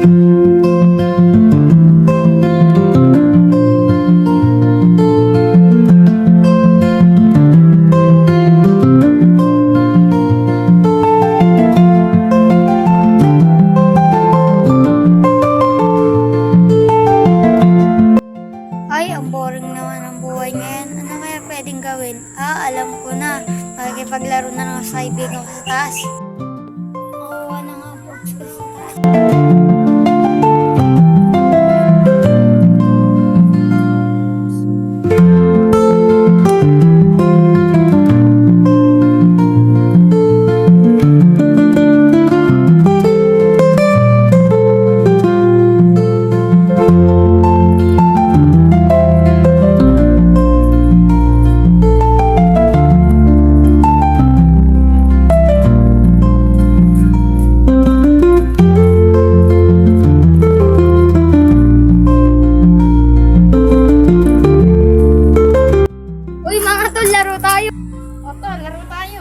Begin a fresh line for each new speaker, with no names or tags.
Ay, ang boring naman ang buhay ngayon. Ano kaya pwedeng gawin? Alam ko na. Makikipaglaro na lang sa kaibigan ko sa taas. Makuha na nga po ko sa taas. Uy, mga tol, laro tayo. O tol, laro tayo.